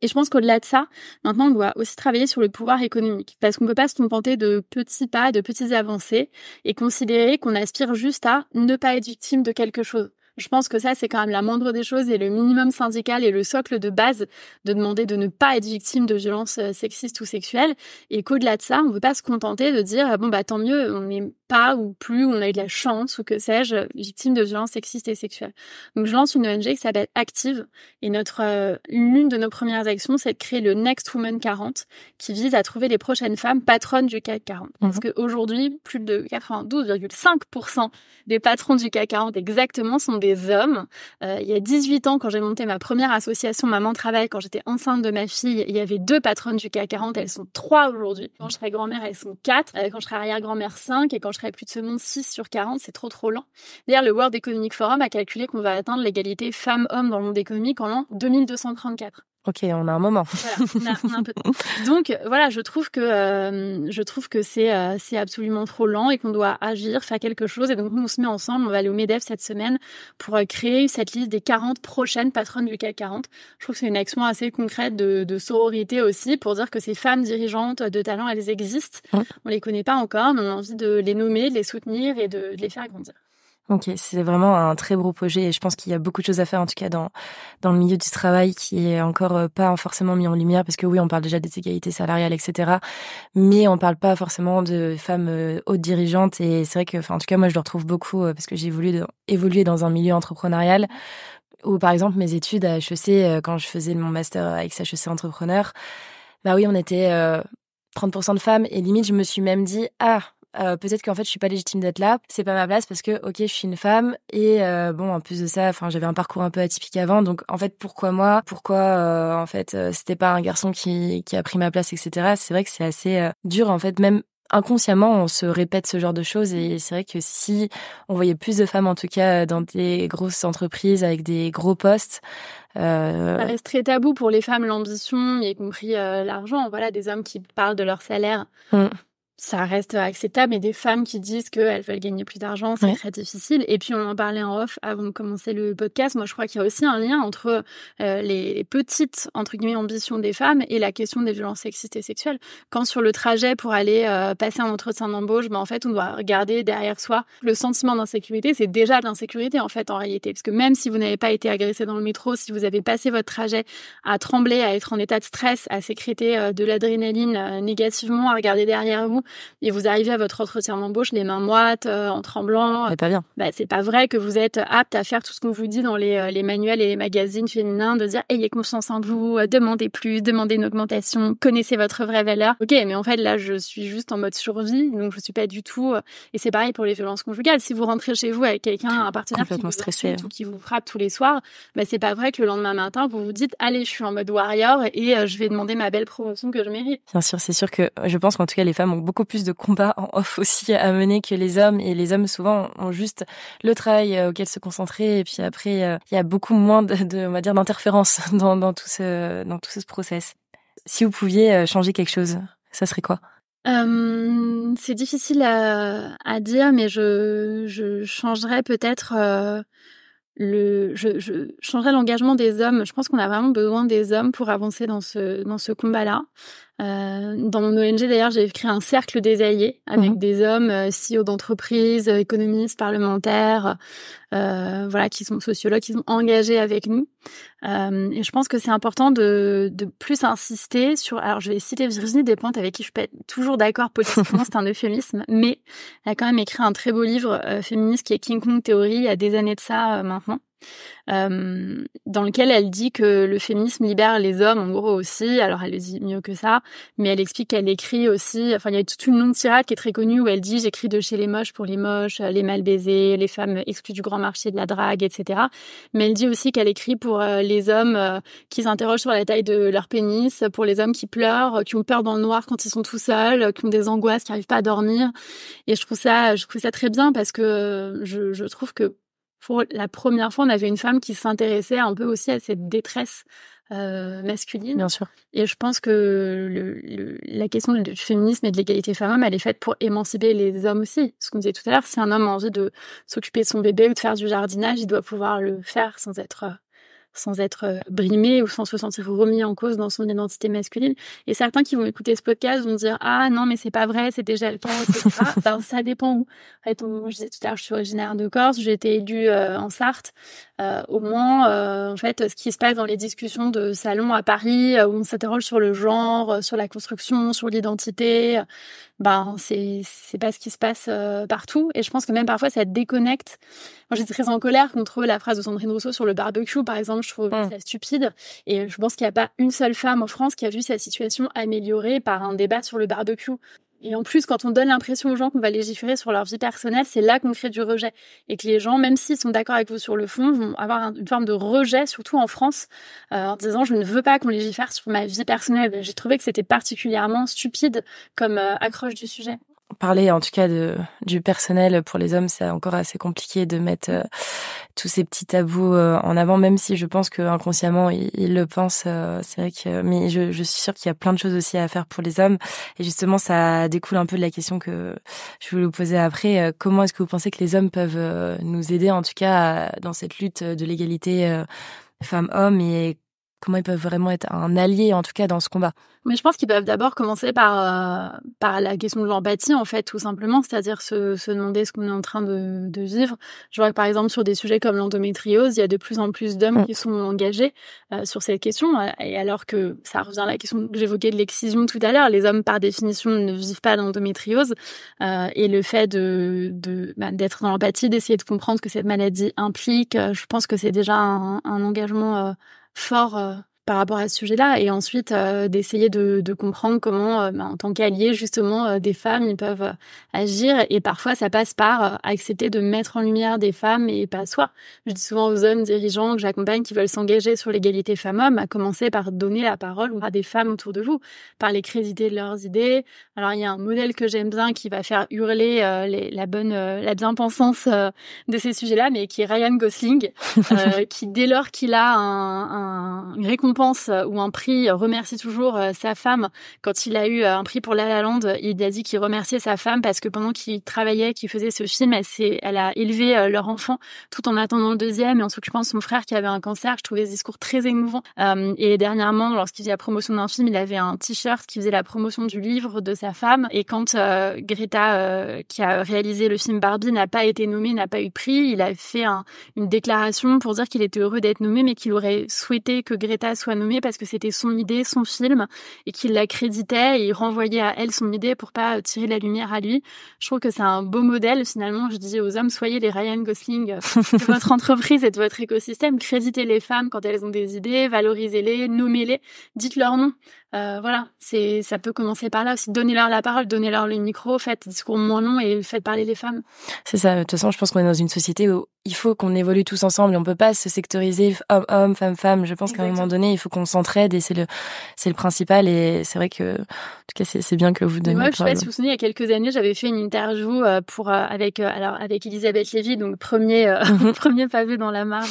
Et je pense qu'au-delà de ça, maintenant, on doit aussi travailler sur le pouvoir économique. Parce qu'on ne peut pas se contenter de petits pas, de petites avancées et considérer qu'on aspire juste à ne pas être victime de quelque chose. Je pense que ça, c'est quand même la moindre des choses et le minimum syndical et le socle de base de demander de ne pas être victime de violences sexistes ou sexuelles. Et qu'au-delà de ça, on ne peut pas se contenter de dire tant mieux, on n'est pas ou plus, on a eu de la chance ou que sais-je, victime de violences sexistes et sexuelles. Donc je lance une ONG qui s'appelle Active et l'une de nos premières actions, c'est de créer le Next Women 40 qui vise à trouver les prochaines femmes patronnes du CAC 40. Parce qu'aujourd'hui, plus de 92,5% des patrons du CAC 40 exactement sont des hommes. Il y a 18 ans, quand j'ai monté ma première association Maman Travail, quand j'étais enceinte de ma fille, il y avait 2 patronnes du CAC 40, elles sont 3 aujourd'hui. Quand je serai grand-mère, elles sont 4. Quand je serai arrière-grand-mère, 5. Et quand je serai plus de ce monde, 6 sur 40, c'est trop lent. D'ailleurs, le World Economic Forum a calculé qu'on va atteindre l'égalité femmes-hommes dans le monde économique en l'an 2234. Ok, on a un moment. Voilà, on a un peu de temps. Donc voilà, je trouve que c'est absolument trop lent et qu'on doit agir, faire quelque chose. Et donc nous, on se met ensemble, on va aller au MEDEF cette semaine pour créer cette liste des 40 prochaines patronnes du CAC 40. Je trouve que c'est une action assez concrète de sororité aussi pour dire que ces femmes dirigeantes de talent, elles existent. On les connaît pas encore, mais on a envie de les nommer, de les soutenir et de les faire grandir. Ok, c'est vraiment un très beau projet et je pense qu'il y a beaucoup de choses à faire en tout cas dans le milieu du travail qui est encore pas forcément mis en lumière parce que oui, on parle déjà des égalités salariales, etc. Mais on parle pas forcément de femmes hautes dirigeantes et c'est vrai que, en tout cas, moi je le retrouve beaucoup parce que j'ai évolué dans un milieu entrepreneurial où par exemple mes études à HEC, quand je faisais mon master avec HEC entrepreneur, bah oui, on était 30% de femmes et limite je me suis même dit peut-être qu'en fait je suis pas légitime d'être là, c'est pas ma place parce que ok, je suis une femme et en plus de ça, j'avais un parcours un peu atypique avant, donc en fait pourquoi moi, en fait c'était pas un garçon qui a pris ma place, etc. C'est vrai que c'est assez dur en fait, même inconsciemment on se répète ce genre de choses et c'est vrai que si on voyait plus de femmes en tout cas dans des grosses entreprises avec des gros postes, ça reste très tabou pour les femmes, l'ambition, y compris l'argent. Voilà, des hommes qui parlent de leur salaire. Ça reste acceptable, mais des femmes qui disent qu'elles veulent gagner plus d'argent, c'est très difficile. Et puis, on en parlait en off avant de commencer le podcast. Moi, je crois qu'il y a aussi un lien entre les petites, entre guillemets, ambitions des femmes et la question des violences sexistes et sexuelles. Quand sur le trajet pour aller passer un entretien d'embauche, en fait, on doit regarder derrière soi. Le sentiment d'insécurité, c'est déjà de l'insécurité, en fait, en réalité. Parce que même si vous n'avez pas été agressé dans le métro, si vous avez passé votre trajet à trembler, à être en état de stress, à sécréter de l'adrénaline négativement, à regarder derrière vous, et vous arrivez à votre entretien d'embauche les mains moites, en tremblant. C'est pas bien. C'est pas vrai que vous êtes apte à faire tout ce qu'on vous dit dans les manuels et les magazines féminins, de dire ayez confiance en vous, demandez plus, demandez une augmentation, connaissez votre vraie valeur. Ok, mais en fait là je suis juste en mode survie, donc je suis pas du tout. Et c'est pareil pour les violences conjugales. Si vous rentrez chez vous avec un partenaire qui vous insulte ou qui vous frappe tous les soirs, c'est pas vrai que le lendemain matin vous vous dites allez, je suis en mode warrior et je vais demander ma belle promotion que je mérite. Bien sûr, c'est sûr que je pense qu'en tout cas les femmes ont beaucoup plus de combats en off aussi à mener que les hommes, et les hommes souvent ont juste le travail auquel se concentrer et puis après il y a beaucoup moins on va dire d'interférence dans tout ce process. Si vous pouviez changer quelque chose, ça serait quoi? C'est difficile à dire, mais je changerais peut-être je changerais l'engagement des hommes. Je pense qu'on a vraiment besoin des hommes pour avancer dans ce combat-là. Dans mon ONG, d'ailleurs, j'ai créé un cercle des alliés avec des hommes CEO d'entreprises, économistes, parlementaires, qui sont sociologues, qui sont engagés avec nous. Et je pense que c'est important de plus insister sur... Alors, je vais citer Virginie Despentes, avec qui je peux être toujours d'accord politiquement, c'est un euphémisme, mais elle a quand même écrit un très beau livre féministe qui est King Kong Theory, il y a des années de ça maintenant. Dans lequel elle dit que le féminisme libère les hommes, en gros aussi. Alors elle le dit mieux que ça, mais elle explique qu'elle écrit aussi, il y a toute une longue tirade qui est très connue où elle dit: j'écris de chez les moches pour les moches, les mal baisés, les femmes exclues du grand marché de la drague, etc. Mais elle dit aussi qu'elle écrit pour les hommes qui s'interrogent sur la taille de leur pénis, pour les hommes qui pleurent, qui ont peur dans le noir quand ils sont tout seuls, qui ont des angoisses, qui n'arrivent pas à dormir. Et je trouve ça très bien parce que je trouve que pour la première fois, on avait une femme qui s'intéressait un peu aussi à cette détresse masculine. Bien sûr. Et je pense que la question du féminisme et de l'égalité femmes-hommes, elle est faite pour émanciper les hommes aussi. Ce qu'on disait tout à l'heure, si un homme a envie de s'occuper de son bébé ou de faire du jardinage, il doit pouvoir le faire sans être sans être brimé ou sans se sentir remis en cause dans son identité masculine. Et certains qui vont écouter ce podcast vont dire ah non mais c'est pas vrai, c'est déjà le cas, etc. Ben, ça dépend où. En fait, je disais tout à l'heure, je suis originaire de Corse, j'ai été élue en Sarthe. Au moins, en fait, ce qui se passe dans les discussions de salon à Paris, où on s'interroge sur le genre, sur la construction, sur l'identité, ben c'est pas ce qui se passe partout. Et je pense que même parfois ça déconnecte. Moi, j'étais très en colère contre la phrase de Sandrine Rousseau sur le barbecue, par exemple. Je trouve ça stupide. Et je pense qu'il n'y a pas une seule femme en France qui a vu sa situation améliorée par un débat sur le barbecue. Et en plus, quand on donne l'impression aux gens qu'on va légiférer sur leur vie personnelle, c'est là qu'on crée du rejet. Et que les gens, même s'ils sont d'accord avec vous sur le fond, vont avoir une forme de rejet, surtout en France, en disant « je ne veux pas qu'on légifère sur ma vie personnelle ». J'ai trouvé que c'était particulièrement stupide comme accroche du sujet. Parler en tout cas du personnel pour les hommes, c'est encore assez compliqué de mettre tous ces petits tabous en avant, même si je pense que inconsciemment ils le pensent. C'est vrai que, mais je suis sûre qu'il y a plein de choses aussi à faire pour les hommes. Et justement, ça découle un peu de la question que je voulais vous poser après. Comment est-ce que vous pensez que les hommes peuvent nous aider, en tout cas, dans cette lutte de l'égalité femmes-hommes, et comment ils peuvent vraiment être un allié, en tout cas, dans ce combat? Mais je pense qu'ils peuvent d'abord commencer par la question de l'empathie, en fait, tout simplement, c'est-à-dire se demander ce qu'on est en train de vivre. Je vois que, par exemple, sur des sujets comme l'endométriose, il y a de plus en plus d'hommes qui sont engagés sur cette question, et alors que ça revient à la question que j'évoquais de l'excision tout à l'heure, les hommes, par définition, ne vivent pas l'endométriose, et le fait d'être dans l'empathie, d'essayer de comprendre ce que cette maladie implique, je pense que c'est déjà un engagement fort par rapport à ce sujet-là, et ensuite d'essayer de comprendre comment, en tant qu'alliés, justement, des femmes, ils peuvent agir, et parfois ça passe par accepter de mettre en lumière des femmes et pas soi. Je dis souvent aux hommes dirigeants que j'accompagne qui veulent s'engager sur l'égalité femmes-hommes, à commencer par donner la parole à des femmes autour de vous, par les créditer de leurs idées. Alors il y a un modèle que j'aime bien qui va faire hurler la bien-pensance de ces sujets-là, mais qui est Ryan Gosling, qui dès lors qu'il a une récompense ou un prix, remercie toujours sa femme. Quand il a eu un prix pour La La Land, il a dit qu'il remerciait sa femme parce que pendant qu'il travaillait, qu'il faisait ce film, elle a élevé leur enfant tout en attendant le deuxième et en s'occupant de son frère qui avait un cancer. Je trouvais ce discours très émouvant. Et dernièrement, lorsqu'il faisait la promotion d'un film, il avait un t-shirt qui faisait la promotion du livre de sa femme. Et quand Greta, qui a réalisé le film Barbie, n'a pas été nommée, n'a pas eu de prix, il a fait une déclaration pour dire qu'il était heureux d'être nommé, mais qu'il aurait souhaité que Greta soit nommée parce que c'était son idée, son film, et qu'il la créditait et il renvoyait à elle son idée pour pas tirer la lumière à lui. Je trouve que c'est un beau modèle. Finalement, je disais aux hommes, soyez les Ryan Gosling de votre entreprise et de votre écosystème. Créditez les femmes quand elles ont des idées, valorisez-les, nommez-les, dites-leur non. Voilà, ça peut commencer par là aussi. Donnez-leur la parole, donnez-leur le micro, faites des discours moins longs et faites parler les femmes. C'est ça. De toute façon, je pense qu'on est dans une société où il faut qu'on évolue tous ensemble. On peut pas se sectoriser homme, femme. Je pense qu'à un moment donné, il faut qu'on s'entraide et c'est le principal. Et c'est vrai que, en tout cas, c'est bien que vous donniez. Moi, je sais pas si vous vous souvenez, il y a quelques années, j'avais fait une interview avec Elisabeth Lévy, donc premier pavé dans la mare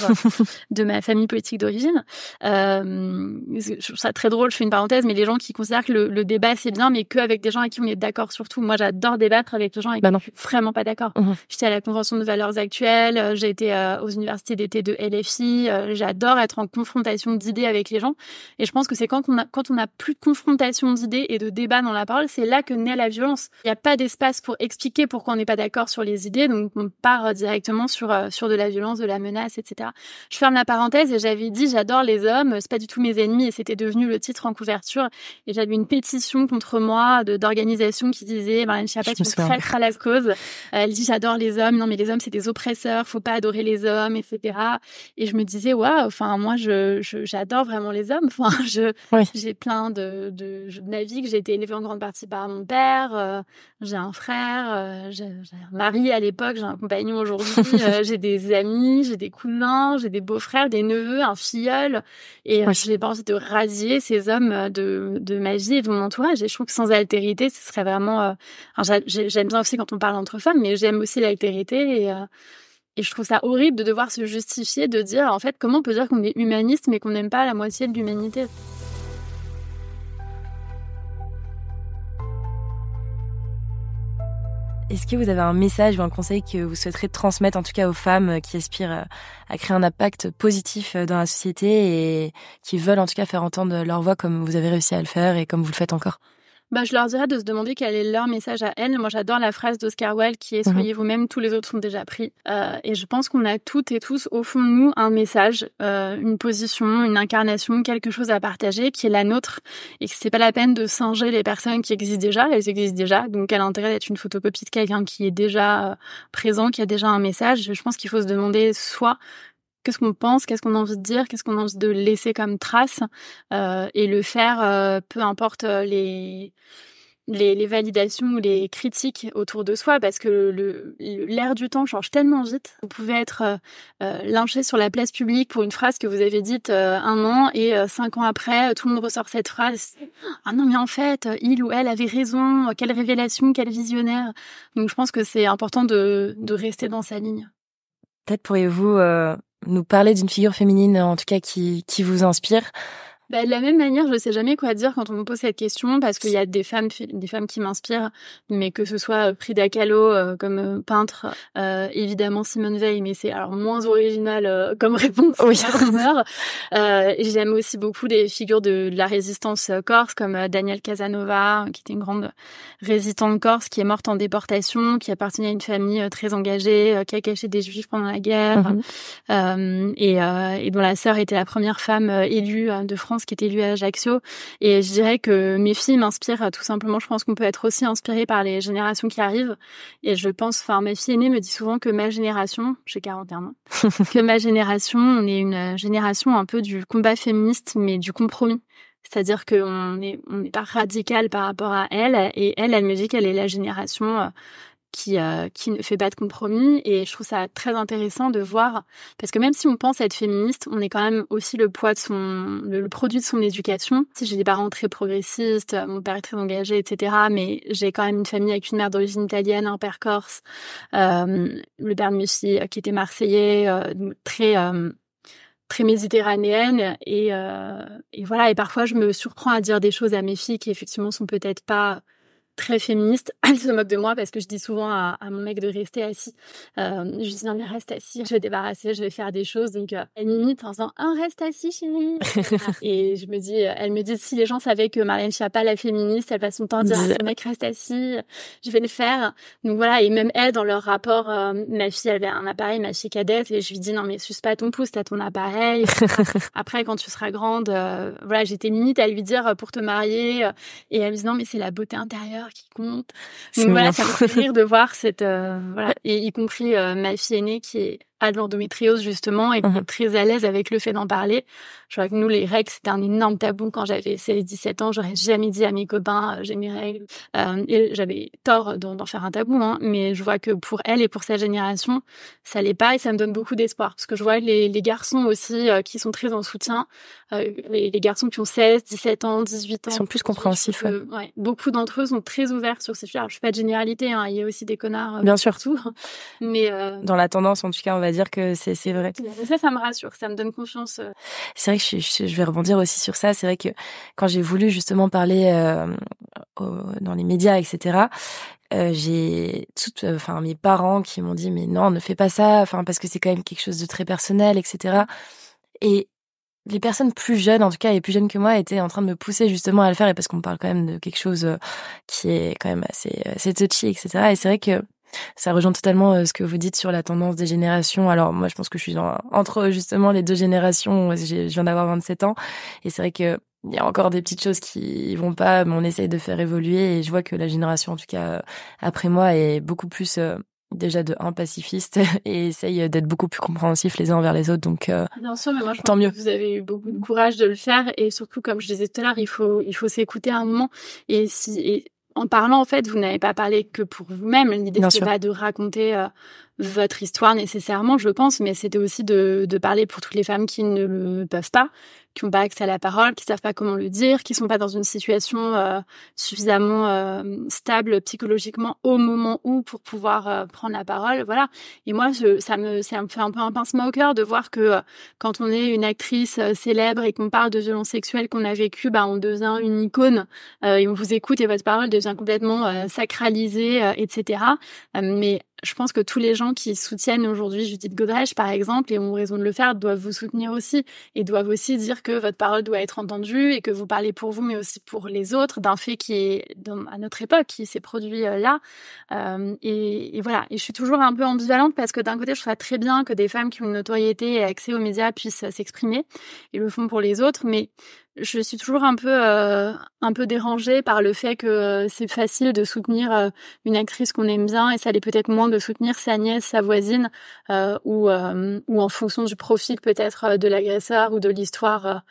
de ma famille politique d'origine. Je trouve ça très drôle. Je fais une parenthèse, mais les gens qui considèrent que le débat c'est bien, mais qu'avec des gens avec qui on est d'accord surtout. Moi, j'adore débattre avec les gens avec qui je suis vraiment pas d'accord. J'étais à la Convention de valeurs actuelles, j'ai été aux universités d'été de LFI. J'adore être en confrontation d'idées avec les gens. Et je pense que c'est quand on a plus de confrontation d'idées et de débat dans la parole, c'est là que naît la violence. Il n'y a pas d'espace pour expliquer pourquoi on n'est pas d'accord sur les idées, donc on part directement sur de la violence, de la menace, etc. Je ferme la parenthèse et j'avais dit j'adore les hommes, c'est pas du tout mes ennemis, et c'était devenu le titre en couverture. Et j'avais une pétition contre moi d'organisations qui disait Marlène Schiappa, tu me traîtres à la cause. Elle dit j'adore les hommes, non mais les hommes c'est des oppresseurs, faut pas adorer les hommes, etc. Et je me disais waouh, enfin moi j'adore vraiment les hommes. Enfin j'ai plein de navigues, j'ai été élevée en grande partie par mon père, j'ai un frère, j'ai un mari à l'époque, j'ai un compagnon aujourd'hui, j'ai des amis, j'ai des cousins, j'ai des beaux-frères, des neveux, un filleul, et j'ai pas envie de radier ces hommes de ma vie et de mon entourage. Et je trouve que sans altérité, ce serait vraiment... j'aime bien aussi quand on parle entre femmes, mais j'aime aussi l'altérité et je trouve ça horrible de devoir se justifier, de dire, en fait, comment on peut dire qu'on est humaniste mais qu'on n'aime pas la moitié de l'humanité. Est-ce que vous avez un message ou un conseil que vous souhaiterez transmettre, en tout cas aux femmes qui aspirent à créer un impact positif dans la société et qui veulent en tout cas faire entendre leur voix comme vous avez réussi à le faire et comme vous le faites encore? Je leur dirais de se demander quel est leur message à elles. Moi, j'adore la phrase d'Oscar Wilde qui est « Soyez vous-même, tous les autres sont déjà pris ». Et je pense qu'on a toutes et tous, au fond de nous, un message, une position, une incarnation, quelque chose à partager qui est la nôtre. Et que c'est pas la peine de singer les personnes qui existent déjà. Elles existent déjà. Donc, quel intérêt d'être une photocopie de quelqu'un qui est déjà présent, qui a déjà un message. Je pense qu'il faut se demander soit qu'est-ce qu'on pense, qu'est-ce qu'on a envie de dire, qu'est-ce qu'on a envie de laisser comme trace, et le faire, peu importe les validations ou les critiques autour de soi, parce que l'air du temps change tellement vite. Vous pouvez être lynché sur la place publique pour une phrase que vous avez dite un an, et 5 ans après, tout le monde ressort cette phrase. Ah non, mais en fait, il ou elle avait raison, quelle révélation, quel visionnaire. Donc je pense que c'est important de rester dans sa ligne. Peut-être pourriez-vous nous parler d'une figure féminine, en tout cas, qui vous inspire? De la même manière, je sais jamais quoi dire quand on me pose cette question, parce qu'il y a des femmes qui m'inspirent, mais que ce soit Frida Kahlo comme peintre, évidemment Simone Veil, mais c'est alors moins original comme réponse. Oui. J'aime aussi beaucoup des figures de la résistance corse, comme Danielle Casanova, qui était une grande résistante corse, qui est morte en déportation, qui appartenait à une famille très engagée, qui a caché des juifs pendant la guerre, et dont la sœur était la première femme élue de France, qui était élue à Ajaccio. Et je dirais que mes filles m'inspirent tout simplement. Je pense qu'on peut être aussi inspiré par les générations qui arrivent. Et je pense, ma fille aînée me dit souvent que ma génération, j'ai 41 ans, que ma génération, on est une génération un peu du combat féministe, mais du compromis. C'est-à-dire qu'on n'est pas radical par rapport à elle. Et elle me dit qu'elle est la génération qui ne fait pas de compromis, et je trouve ça très intéressant de voir, parce que même si on pense être féministe, on est quand même aussi le poids de le produit de son éducation. Si j'ai des parents très progressistes, mon père est très engagé, etc., mais j'ai quand même une famille avec une mère d'origine italienne, un père corse, le père de mes filles qui était marseillais, très méditerranéenne, et voilà. Et parfois je me surprends à dire des choses à mes filles qui effectivement sont peut-être pas très féministe. Elle se moque de moi parce que je dis souvent à mon mec de rester assis. Je lui dis non, mais reste assis, je vais débarrasser, je vais faire des choses. Donc elle m'imite en disant reste assis chérie. Et elle me dit si les gens savaient que Marlène Schiappa, la féministe, elle passe son temps à dire ce mec reste assis, je vais le faire. Donc voilà. Et même elle, dans leur rapport, ma fille, elle avait un appareil, ma fille cadette, et je lui dis non, mais suce pas ton pouce, t'as ton appareil. Après quand tu seras grande, voilà, j'étais limite à lui dire pour te marier, et elle me dit non, mais c'est la beauté intérieure qui compte. Donc voilà, ça me fait rire de voir cette voilà, et y compris ma fille aînée qui a de l'endométriose justement, et qui est très à l'aise avec le fait d'en parler. Je vois que nous, les règles, c'était un énorme tabou quand j'avais 16-17 ans. J'aurais jamais dit à mes copains j'ai mes règles, et j'avais tort d'en faire un tabou, mais je vois que pour elle et pour sa génération, ça l'est pas, et ça me donne beaucoup d'espoir, parce que je vois les garçons aussi qui sont très en soutien, les garçons qui ont 16, 17 ans, 18 ans. Ils sont plus compréhensifs. Ouais. Beaucoup d'entre eux sont très ouverts sur ces sujets. Alors, je fais pas de généralité, il y a aussi des connards bien sûr, partout, mais dans la tendance, en tout cas, on va dire que c'est vrai. Ça me rassure, ça me donne confiance. C'est vrai que je vais rebondir aussi sur ça. C'est vrai que quand j'ai voulu justement parler dans les médias, etc., j'ai mes parents qui m'ont dit mais non, ne fais pas ça, parce que c'est quand même quelque chose de très personnel, etc. Et les personnes plus jeunes, en tout cas, et plus jeunes que moi, étaient en train de me pousser justement à le faire, et parce qu'on parle quand même de quelque chose qui est quand même assez touchy, etc. Et c'est vrai que ça rejoint totalement ce que vous dites sur la tendance des générations. Alors moi, je pense que je suis entre justement les deux générations. Je viens d'avoir 27 ans, et c'est vrai que il y a encore des petites choses qui vont pas, mais on essaye de faire évoluer, et je vois que la génération, en tout cas après moi, est beaucoup plus déjà pacifiste et essaye d'être beaucoup plus compréhensif les uns envers les autres. Donc bien sûr, mais moi je tant pense mieux. Que vous avez eu beaucoup de courage de le faire, et surtout, comme je disais tout à l'heure, il faut s'écouter à un moment, et en parlant, en fait, vous n'avez pas parlé que pour vous-même. L'idée, c'est pas de raconter votre histoire nécessairement, je pense, mais c'était aussi de parler pour toutes les femmes qui ne peuvent pas, qui n'ont pas accès à la parole, qui savent pas comment le dire, qui sont pas dans une situation suffisamment stable psychologiquement au moment où pour pouvoir prendre la parole, voilà. Et moi, ça me fait un peu un pincement au cœur de voir que quand on est une actrice célèbre et qu'on parle de violences sexuelles qu'on a vécues, on devient une icône et on vous écoute et votre parole devient complètement sacralisée, etc. Mais je pense que tous les gens qui soutiennent aujourd'hui Judith Godrèche, par exemple, et ont raison de le faire, doivent vous soutenir aussi et doivent aussi dire que votre parole doit être entendue et que vous parlez pour vous, mais aussi pour les autres, d'un fait qui est, à notre époque, qui s'est produit là. Et voilà. Et je suis toujours un peu ambivalente parce que d'un côté, je trouve ça très bien que des femmes qui ont une notoriété et accès aux médias puissent s'exprimer et le font pour les autres, mais je suis toujours un peu dérangée par le fait que c'est facile de soutenir une actrice qu'on aime bien et ça l'est peut-être moins de soutenir sa nièce, sa voisine ou en fonction du profil peut-être de l'agresseur ou de l'histoire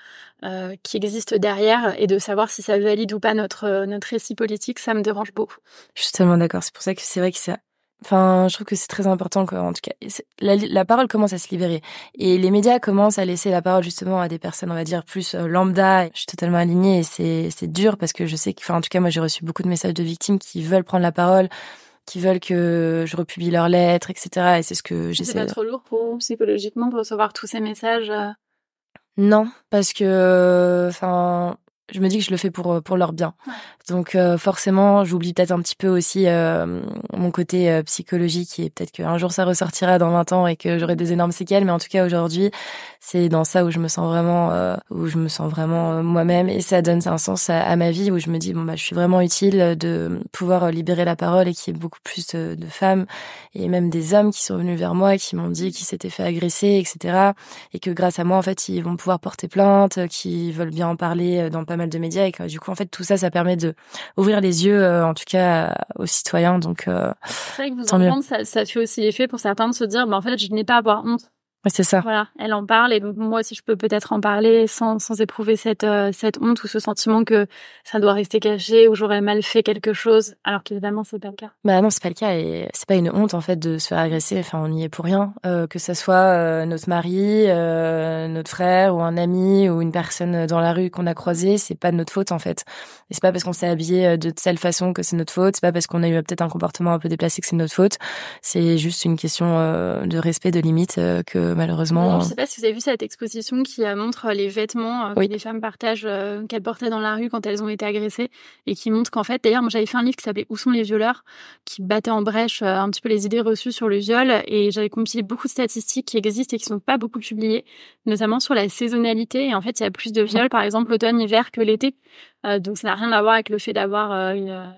qui existe derrière et de savoir si ça valide ou pas notre récit politique, ça me dérange beaucoup. Je suis tellement d'accord. C'est pour ça que c'est vrai que c'est... Enfin, je trouve que c'est très important, quoi. En tout cas, la parole commence à se libérer. Et les médias commencent à laisser la parole, justement, à des personnes, on va dire, plus lambda. Je suis totalement alignée et c'est dur parce que je sais que, en tout cas, moi, j'ai reçu beaucoup de messages de victimes qui veulent prendre la parole, qui veulent que je republie leurs lettres, etc. Et c'est ce que j'essaie. C'est pas trop lourd pour vous, psychologiquement, de recevoir tous ces messages? Non, parce que, je me dis que je le fais pour leur bien. Ouais. Donc forcément, j'oublie peut-être un petit peu aussi mon côté psychologique et peut-être qu'un jour ça ressortira dans 20 ans et que j'aurai des énormes séquelles, mais en tout cas aujourd'hui, c'est dans ça où je me sens vraiment moi-même et ça donne un sens à ma vie où je me dis je suis vraiment utile de pouvoir libérer la parole et qu'il y ait beaucoup plus de femmes et même des hommes qui sont venus vers moi et qui m'ont dit qu'ils s'étaient fait agresser, etc. et que grâce à moi en fait ils vont pouvoir porter plainte, qu'ils veulent bien en parler dans pas mal de médias et que du coup en fait tout ça permet de ouvrir les yeux en tout cas aux citoyens, donc c'est vrai que vous entendre ça fait aussi l'effet pour certains de se dire en fait je n'ai pas à avoir honte. Ouais, c'est ça. Voilà, elle en parle et donc moi aussi je peux peut-être en parler sans éprouver cette honte ou ce sentiment que ça doit rester caché ou j'aurais mal fait quelque chose, alors qu'évidemment c'est pas le cas. Bah non, c'est pas le cas et c'est pas une honte en fait de se faire agresser. Enfin, on y est pour rien, que ça soit notre mari, notre frère ou un ami ou une personne dans la rue qu'on a croisée, c'est pas de notre faute en fait. Et c'est pas parce qu'on s'est habillé de telle façon que c'est notre faute. C'est pas parce qu'on a eu peut-être un comportement un peu déplacé que c'est notre faute. C'est juste une question de respect, de limite que malheureusement. Je sais pas si vous avez vu cette exposition qui montre les vêtements que les femmes partagent, qu'elles portaient dans la rue quand elles ont été agressées et qui montre qu'en fait, d'ailleurs, moi j'avais fait un livre qui s'appelait Où sont les violeurs, qui battait en brèche un petit peu les idées reçues sur le viol et j'avais compilé beaucoup de statistiques qui existent et qui sont pas beaucoup publiées, notamment sur la saisonnalité et en fait, il y a plus de viols par exemple l'automne-hiver que l'été. Donc ça n'a rien à voir avec le fait d'avoir une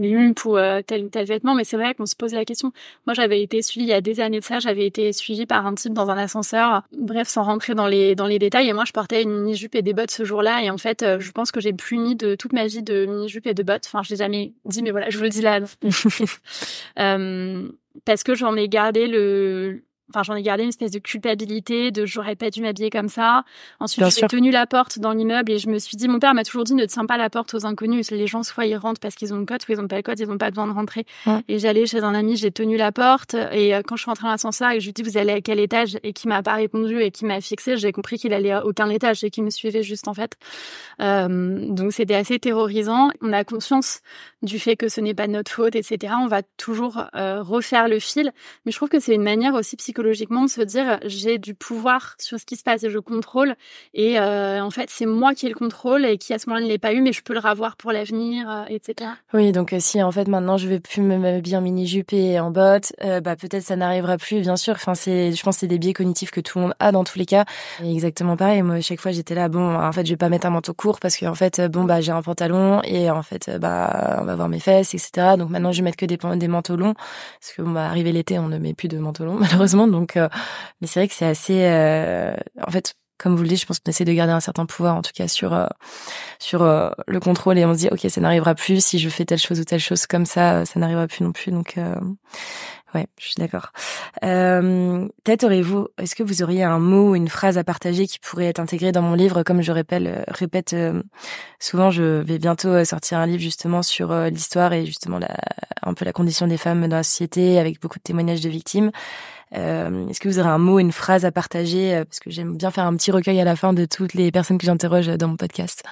jupe ou tel ou tel vêtement, mais c'est vrai qu'on se pose la question. Moi, j'avais été suivie il y a des années de ça, j'avais été suivie par un type dans un ascenseur. Bref, sans rentrer dans les détails. Et moi, je portais une mini-jupe et des bottes ce jour-là. Et en fait, je pense que j'ai plus mis de toute ma vie de mini-jupe et de bottes. Enfin, je l'ai jamais dit, mais voilà, je vous le dis là. Parce que j'en ai gardé une espèce de culpabilité de j'aurais pas dû m'habiller comme ça. Ensuite, j'ai tenu la porte dans l'immeuble et je me suis dit, mon père m'a toujours dit ne tiens pas la porte aux inconnus. Les gens, soit ils rentrent parce qu'ils ont le code, soit ils ont pas le code, ils ont pas besoin de rentrer. Ouais. Et j'allais chez un ami, j'ai tenu la porte et quand je suis rentrée dans l'ascenseur et que je lui dis vous allez à quel étage et qu'il m'a pas répondu et qu'il m'a fixé, j'ai compris qu'il allait à aucun étage et qu'il me suivait juste en fait. Donc c'était assez terrorisant. On a conscience du fait que ce n'est pas de notre faute, etc. On va toujours refaire le fil, mais je trouve que c'est une manière aussi psychologiquement de se dire j'ai du pouvoir sur ce qui se passe et je contrôle et en fait c'est moi qui ai le contrôle et qui à ce moment-là ne l'ai pas eu mais je peux le revoir pour l'avenir, etc. Oui, donc si en fait maintenant je vais plus m'habiller en mini-jupe et en bottes, peut-être ça n'arrivera plus, bien sûr. Enfin je pense que c'est des biais cognitifs que tout le monde a dans tous les cas. Et exactement pareil, moi chaque fois j'étais là en fait je vais pas mettre un manteau court parce que en fait j'ai un pantalon et en fait on va voir mes fesses, etc. Donc maintenant je vais mettre que des manteaux longs parce que arrivé l'été on ne met plus de manteaux longs malheureusement. Donc, mais c'est vrai que c'est assez. En fait, comme vous le dites, je pense qu'on essaie de garder un certain pouvoir, en tout cas sur le contrôle, et on se dit, ok, ça n'arrivera plus. Si je fais telle chose ou telle chose comme ça n'arrivera plus non plus. Donc, Ouais, je suis d'accord. Peut-être est-ce que vous auriez un mot ou une phrase à partager qui pourrait être intégré dans mon livre? Comme je répète souvent, je vais bientôt sortir un livre justement sur l'histoire et justement un peu la condition des femmes dans la société, avec beaucoup de témoignages de victimes. Est-ce que vous aurez un mot, une phrase à partager? Parce que j'aime bien faire un petit recueil à la fin de toutes les personnes que j'interroge dans mon podcast.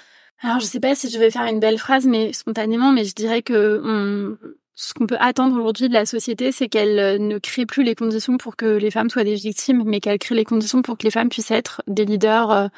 Alors, je sais pas si je vais faire une belle phrase, mais spontanément, mais je dirais que ce qu'on peut attendre aujourd'hui de la société, c'est qu'elle ne crée plus les conditions pour que les femmes soient des victimes, mais qu'elle crée les conditions pour que les femmes puissent être des leaders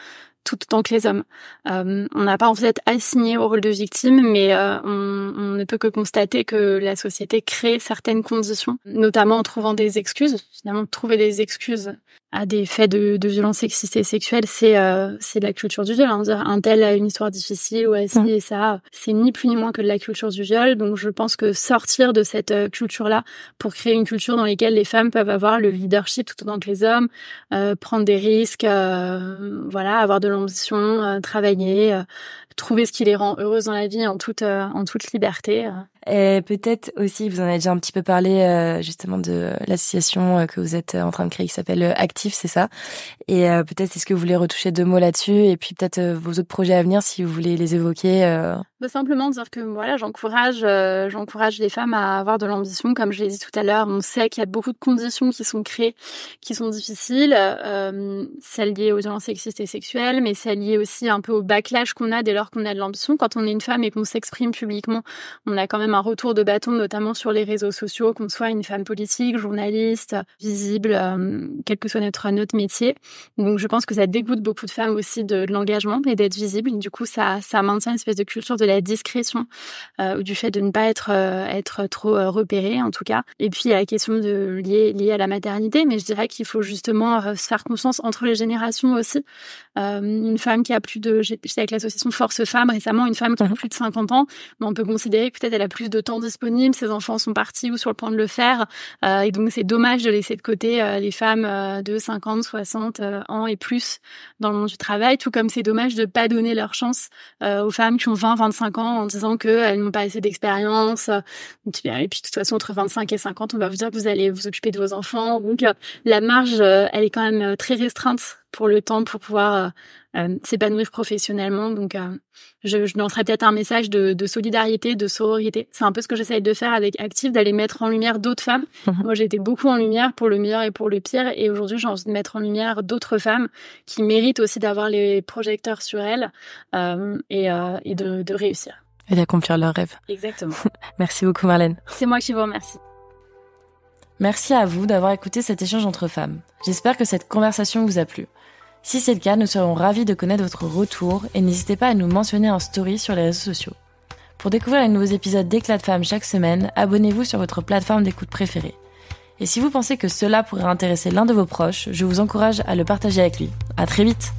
tout autant que les hommes. On n'a pas envie d'être assigné au rôle de victime, mais on ne peut que constater que la société crée certaines conditions, notamment en trouvant des excuses. Finalement, trouver des excuses à des faits de violence sexiste et sexuelle, c'est de la culture du viol. Hein. Dire un tel a une histoire difficile ou ci et ça, c'est ni plus ni moins que de la culture du viol. Donc je pense que sortir de cette culture-là pour créer une culture dans laquelle les femmes peuvent avoir le leadership tout autant que les hommes, prendre des risques, avoir de l'ambition, travailler, trouver ce qui les rend heureuses dans la vie en toute liberté. Et peut-être aussi, vous en avez déjà un petit peu parlé justement de l'association que vous êtes en train de créer qui s'appelle Active, c'est ça? Et peut-être est-ce que vous voulez retoucher 2 mots là-dessus et puis peut-être vos autres projets à venir si vous voulez les évoquer. Simplement dire que j'encourage les femmes à avoir de l'ambition, comme je l'ai dit tout à l'heure. On sait qu'il y a beaucoup de conditions qui sont créées, qui sont difficiles, celles liées aux violences sexistes et sexuelles, mais celles liées aussi un peu au backlash qu'on a dès lors qu'on a de l'ambition. Quand on est une femme et qu'on s'exprime publiquement, on a quand même un retour de bâton, notamment sur les réseaux sociaux, qu'on soit une femme politique, journaliste, visible, quel que soit notre métier. Donc je pense que ça dégoûte beaucoup de femmes aussi de l'engagement et d'être visible. Du coup, ça maintient une espèce de culture de la discrétion ou du fait de ne pas être trop repérée, en tout cas. Et puis, il y a la question liée à la maternité, mais je dirais qu'il faut justement se faire confiance entre les générations aussi. Une femme qui a j'étais avec l'association Force Femmes récemment, une femme qui a plus de 50 ans, mais on peut considérer que peut-être elle a plus de temps disponible, ses enfants sont partis ou sur le point de le faire, et donc c'est dommage de laisser de côté les femmes de 50, 60 ans et plus dans le monde du travail, tout comme c'est dommage de pas donner leur chance aux femmes qui ont 20, 25 ans en disant qu'elles n'ont pas assez d'expérience. Et puis de toute façon, entre 25 et 50, on va vous dire que vous allez vous occuper de vos enfants. Donc la marge, elle est quand même très restreinte pour le temps, pour pouvoir s'épanouir professionnellement. Donc je lancerai peut-être un message de solidarité, de sororité. C'est un peu ce que j'essaye de faire avec Active, d'aller mettre en lumière d'autres femmes. Moi, j'ai été beaucoup en lumière pour le meilleur et pour le pire, et aujourd'hui, j'ai envie de mettre en lumière d'autres femmes qui méritent aussi d'avoir les projecteurs sur elles et de réussir. Et d'accomplir leurs rêves. Exactement. Merci beaucoup, Marlène. C'est moi qui vous remercie. Merci à vous d'avoir écouté cet échange entre femmes. J'espère que cette conversation vous a plu. Si c'est le cas, nous serons ravis de connaître votre retour et n'hésitez pas à nous mentionner en story sur les réseaux sociaux. Pour découvrir les nouveaux épisodes d'Éclat de femmes chaque semaine, abonnez-vous sur votre plateforme d'écoute préférée. Et si vous pensez que cela pourrait intéresser l'un de vos proches, je vous encourage à le partager avec lui. À très vite!